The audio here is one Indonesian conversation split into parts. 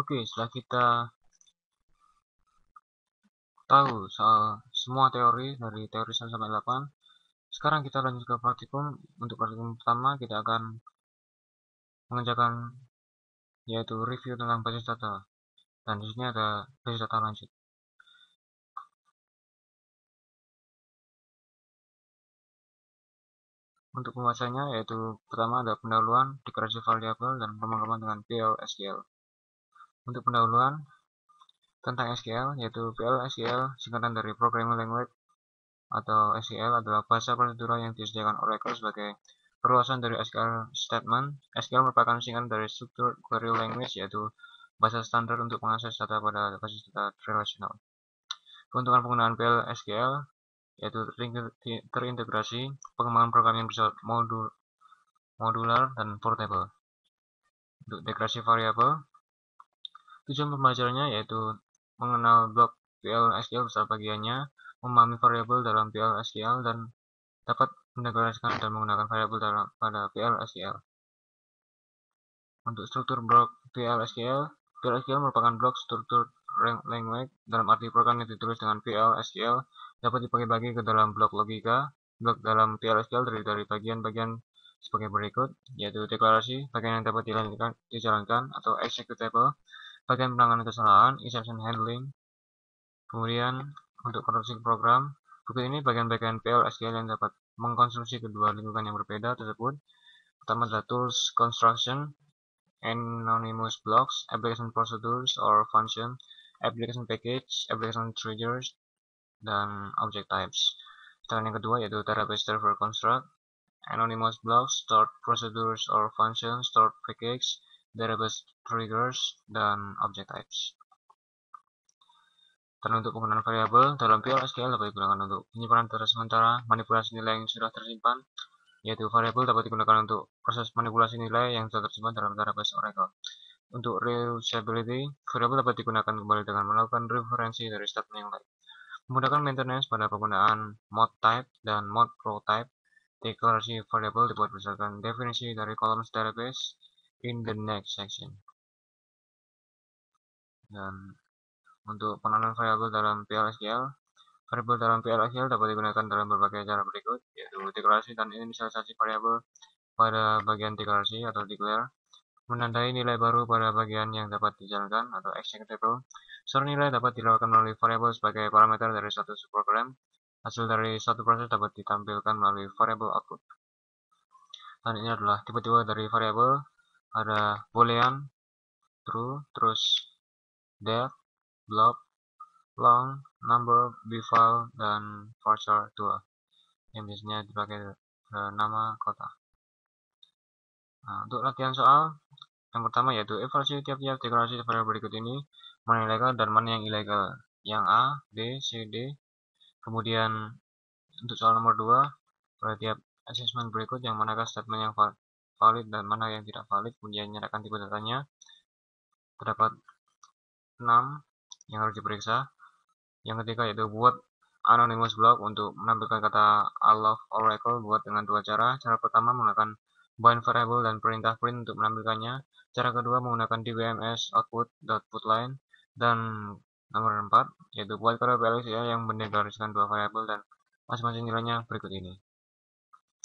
Oke, setelah kita tahu soal semua teori dari teori 1 sampai 8, sekarang kita lanjut ke praktikum. Untuk praktikum pertama kita akan mengerjakan yaitu review tentang basis data, dan di sini ada basis data lanjut. Untuk pembahasannya yaitu pertama ada pendahuluan, deklarasi variabel, dan pemrograman dengan PL/SQL. Untuk pendahuluan tentang SQL yaitu PL/SQL singkatan dari Programming Language atau SQL adalah bahasa prosedural yang disediakan Oracle sebagai perluasan dari SQL Statement. SQL merupakan singkatan dari Structured Query Language, yaitu bahasa standar untuk mengakses data pada basis data relasional. Keuntungan penggunaan PL/SQL yaitu terintegrasi, pengembangan program yang bersifat modular dan portable. Untuk deklarasi variabel, tujuan pembelajarannya yaitu mengenal blok PL/SQL beserta bagiannya, memahami variabel dalam PL/SQL, dan dapat mendeklarasikan dan menggunakan variabel pada PL/SQL. Untuk struktur blok PL/SQL merupakan blok struktur language, dalam arti program yang ditulis dengan PL/SQL dapat dibagi-bagi ke dalam blok logika. Blok dalam PL/SQL terdiri dari bagian-bagian sebagai berikut, yaitu deklarasi, bagian yang dapat dijalankan atau executable, bagian penanganan kesalahan, exception handling. Kemudian untuk produksi program, berikut ini bagian-bagian PL/SQL yang dapat mengkonstruksi kedua lingkungan yang berbeda tersebut. Pertama adalah tools construction, anonymous blocks, application procedures or function, application package, application triggers, dan object types. Sedangkan yang kedua yaitu database server construct, anonymous blocks, stored procedures or function, stored package, database triggers, dan object types. Dan untuk penggunaan variabel dalam PL/SQL dapat digunakan untuk penyimpanan data sementara, manipulasi nilai yang sudah tersimpan, yaitu variabel dapat digunakan untuk proses manipulasi nilai yang sudah tersimpan dalam database Oracle. Untuk reusability, variabel dapat digunakan kembali dengan melakukan referensi dari statement yang lain. Memudahkan maintenance pada penggunaan mode type dan mode pro type. Deklarasi variabel dibuat berdasarkan definisi dari columns database in the next section. Dan untuk penanaman variabel dalam PL/SQL, variabel dalam PL/SQL dapat digunakan dalam berbagai cara berikut, yaitu deklarasi dan inisialisasi variabel pada bagian deklarasi atau declare, menandai nilai baru pada bagian yang dapat dijalankan atau executable. Store nilai dapat dilakukan melalui variabel sebagai parameter dari suatu subprogram. Hasil dari suatu proses dapat ditampilkan melalui variabel output. Dan ini adalah tipe-tipe dari variabel. Ada boolean, true, terus def, blob, long, number, bfile, dan varchar 2 yang biasanya dipakai nama kota. Nah, untuk latihan soal yang pertama yaitu evaluasi tiap-tiap deklarasi variabel berikut ini, mana yang legal dan mana yang ilegal, yang A, B, C, D. Kemudian untuk soal nomor 2, pada tiap assessment berikut yang manakah statement yang valid dan mana yang tidak valid, kemudian nyatakan tipe datanya. Terdapat 6 yang harus diperiksa. Yang ketiga yaitu buat anonymous block untuk menampilkan kata I love Oracle. Buat dengan dua cara. Cara pertama menggunakan bind variable dan perintah print untuk menampilkannya. Cara kedua menggunakan dbms output.putline. Dan nomor 4 yaitu buat kode PL/SQL yang mendeklarasikan dua variabel dan masing-masing nilainya berikut ini.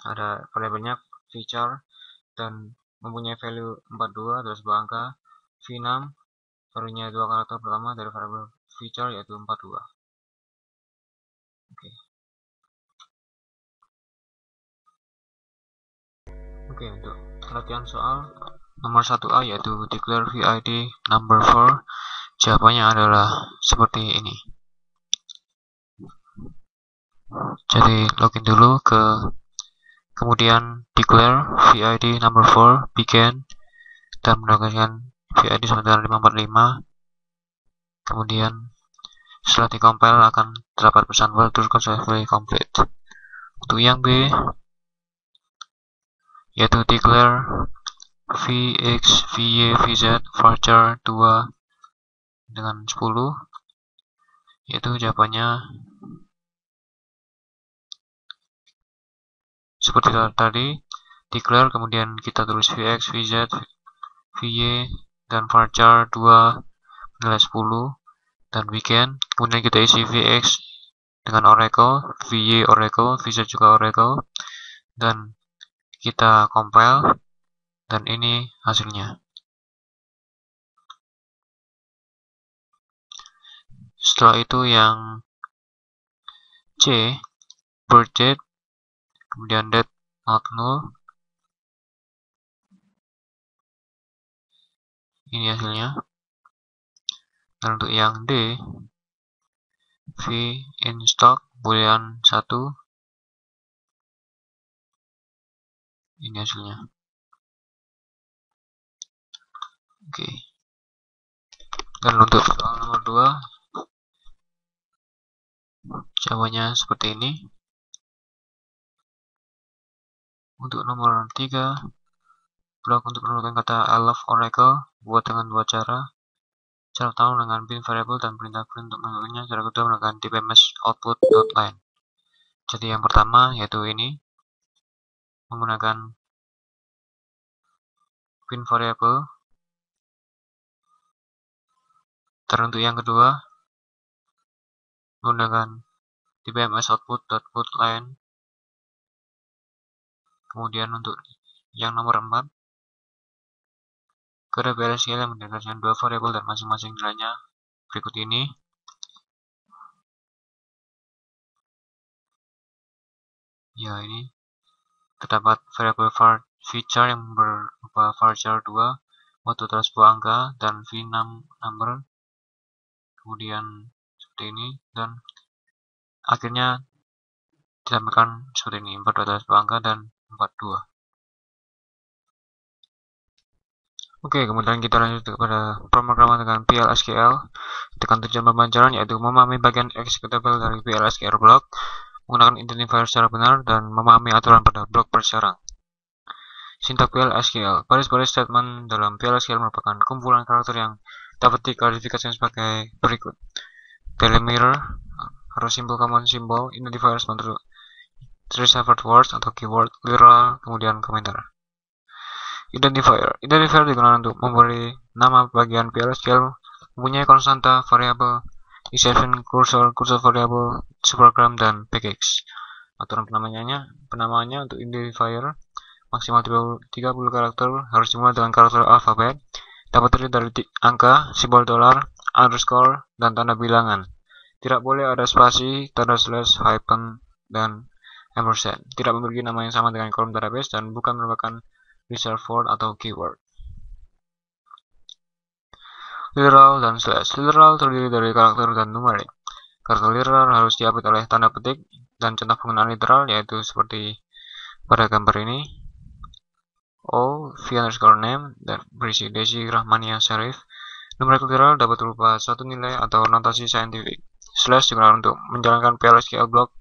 Ada variabelnya feature dan mempunyai value 42 atau sebuah angka, v6 value-nya 2 karakter pertama dari variabel feature yaitu 42. Oke, untuk latihan soal nomor 1A yaitu declare VID number 4. Jawabannya adalah seperti ini. Jadi login dulu kemudian declare VID number 4 begin dan mendapatkan VID sama dengan 545. Kemudian setelah dikompil akan terdapat pesan well to successfully complete. Untuk yang B yaitu declare Vx, Vy, Vz, varchar 2 dengan 10, yaitu jawabannya seperti tadi, declare kemudian kita tulis Vx, Vz, Vy, dan varchar 2 nilai 10 dan begin. Kemudian kita isi Vx dengan Oracle, Vy Oracle, Vz juga Oracle, dan kita compile, dan ini hasilnya. Setelah itu yang C, birth date, kemudian date not null, ini hasilnya. Dan untuk yang D, V in stock boolean 1, ini hasilnya. Oke. Dan untuk soal nomor 2, jawabannya seperti ini. Untuk nomor 3, blok untuk menentukan kata I love Oracle, buat dengan dua cara. Cara pertama dengan bin variable dan perintah print untuk menentukannya. Cara kedua menggunakan tpms output.line. Jadi yang pertama yaitu ini, menggunakan bin variable. Dan untuk yang kedua menggunakan tpms output.putLine. Kemudian untuk yang nomor 4, kode PLSQL yang mendeklarasikan dua variabel dan masing-masing nilainya berikut ini. Ya, ini terdapat variabel feature yang berupa varchar 2, waktu terus sebuah angka, dan vNumber. Kemudian seperti ini, dan akhirnya ditampilkan seperti ini, 42 terus sebuah angka dan 42. Oke, kemudian kita lanjut kepada pemrograman dengan PL/SQL. Tekan tujuan pembelajaran yaitu memahami bagian executable dari PL/SQL block, menggunakan identifier secara benar, dan memahami aturan pada blok persyarat. Sintak PL/SQL. Baris-baris statement dalam PL/SQL merupakan kumpulan karakter yang dapat diklasifikasikan sebagai berikut. Delimiter, harus simbol common symbol, identifiers bentuk reserved words atau keyword, literal, kemudian komentar. Identifier digunakan untuk memberi nama bagian PL/SQL, mempunyai konstanta, variabel, exception, cursor variabel, supergram, dan package. Aturan penamaannya untuk identifier maksimal 30 karakter, harus dimulai dengan karakter alfabet, dapat terdiri dari angka, simbol dolar, underscore, dan tanda bilangan. Tidak boleh ada spasi, tanda slash, hyphen, dan ampersand. Tidak memiliki nama yang sama dengan kolom database dan bukan merupakan reserved word atau keyword. Literal dan slash. Literal terdiri dari karakter dan numerik. Karakter literal harus diapit oleh tanda petik, dan contoh penggunaan literal yaitu seperti pada gambar ini. O, V underscore name, dan berisi Desi Rahmania Syarif. Numerik literal dapat berupa suatu nilai atau notasi saintifik. Slash digunakan untuk menjalankan PL/SQL block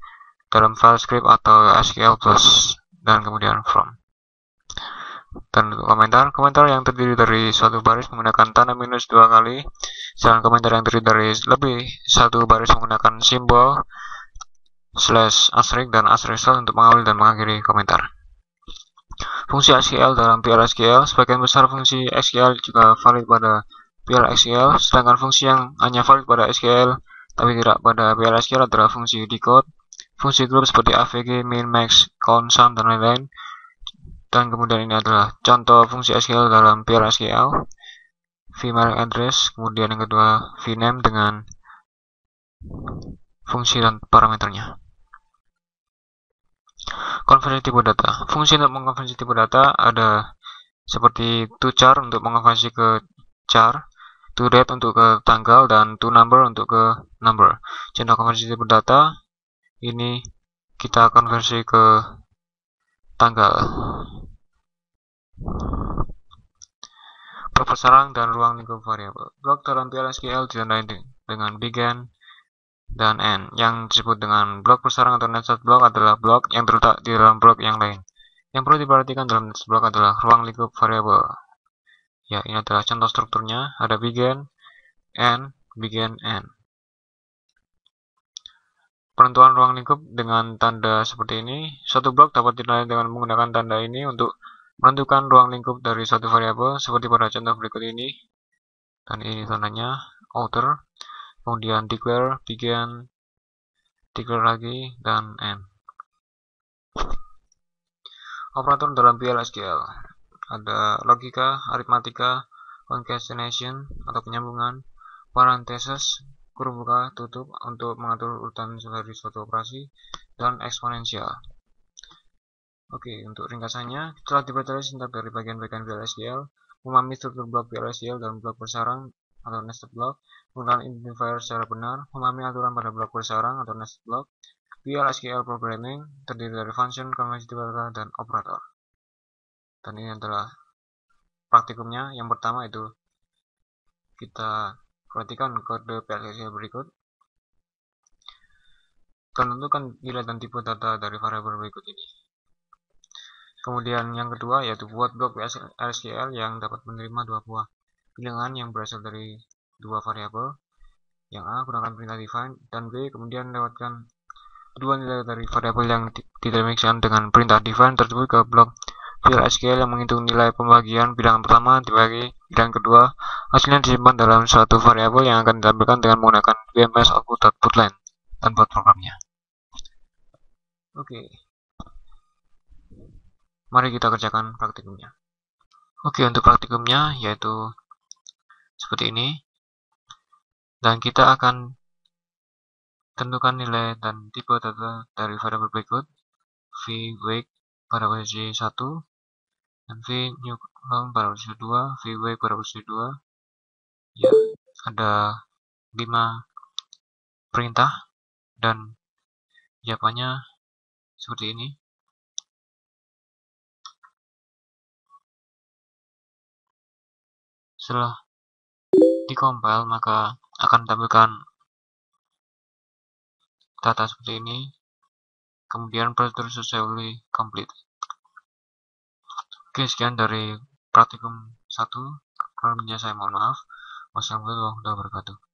dalam file script atau SQL plus, dan kemudian from. Dan untuk komentar yang terdiri dari suatu baris menggunakan tanda minus 2 kali, sedangkan komentar yang terdiri dari lebih satu baris menggunakan simbol slash asterisk dan asterisk untuk mengawali dan mengakhiri komentar. Fungsi SQL dalam PL/SQL. Sebagian besar fungsi SQL juga valid pada PL/SQL, sedangkan fungsi yang hanya valid pada SQL tapi tidak pada PL/SQL adalah fungsi decode, fungsi group seperti avg, min, max, count, sum, dan lain-lain. Dan kemudian ini adalah contoh fungsi SQL dalam PL/SQL. vMailing address, kemudian yang kedua vname dengan fungsi dan parameternya. Konversi tipe data. Fungsi untuk mengkonversi tipe data ada seperti toChar untuk mengkonversi ke char, toDate untuk ke tanggal, dan toNumber untuk ke number. Contoh konversi tipe data ini kita konversi ke tanggal. Blok persarang dan ruang lingkup variabel. Blok dalam PL/SQL ditandai dengan begin dan end. Yang disebut dengan blok persarang atau nested block adalah blok yang terletak di dalam blok yang lain. Yang perlu diperhatikan dalam nested block adalah ruang lingkup variabel. Ya, ini adalah contoh strukturnya. Ada begin, end, begin, end. Penentuan ruang lingkup dengan tanda seperti ini. Suatu blok dapat dinilai dengan menggunakan tanda ini untuk menentukan ruang lingkup dari suatu variabel seperti pada contoh berikut ini. dan ini tandanya outer, kemudian declare, begin, declare lagi, dan end. Operator dalam PL/SQL ada logika, aritmatika, concatenation atau penyambungan, parentheses, kurung buka tutup untuk mengatur urutan dari suatu operasi, dan eksponensial. Oke, untuk ringkasannya, setelah dipelajari sintaks dari bagian-bagian PL/SQL, memahami struktur blok PL/SQL dan blok bersarang atau nested block, menggunakan identifier secara benar, memahami aturan pada blok bersarang atau nested block. PL/SQL programming terdiri dari function, konvensi data, dan operator. Dan ini adalah praktikumnya. Yang pertama itu kita perhatikan kode PL/SQL berikut dan tentukan nilai dan tipe data dari variabel berikut ini. Kemudian yang kedua yaitu buat blok PL/SQL yang dapat menerima dua buah bilangan yang berasal dari dua variabel. Yang A gunakan perintah define, dan B kemudian lewatkan kedua nilai dari variabel yang didemikian dengan perintah define tersebut ke blok PL/SQL yang menghitung nilai pembagian bilangan pertama dibagi bilangan kedua. Hasilnya disimpan dalam suatu variabel yang akan ditampilkan dengan menggunakan BMS output.putline dan buat programnya. Oke. Mari kita kerjakan praktikumnya. Oke, untuk praktikumnya yaitu seperti ini. Dan kita akan tentukan nilai dan tipe data dari variabel berikut. V wake pada posisi 1 dan V new long pada posisi 2, V wake pada posisi 2. Ya, ada 5 perintah dan jawabannya seperti ini. Setelah dikompil maka akan tampilkan data seperti ini. Kemudian prosedur successfully complete. Oke, sekian dari praktikum 1. Kurangnya saya mohon maaf. Wassalamualaikum warahmatullahi wabarakatuh.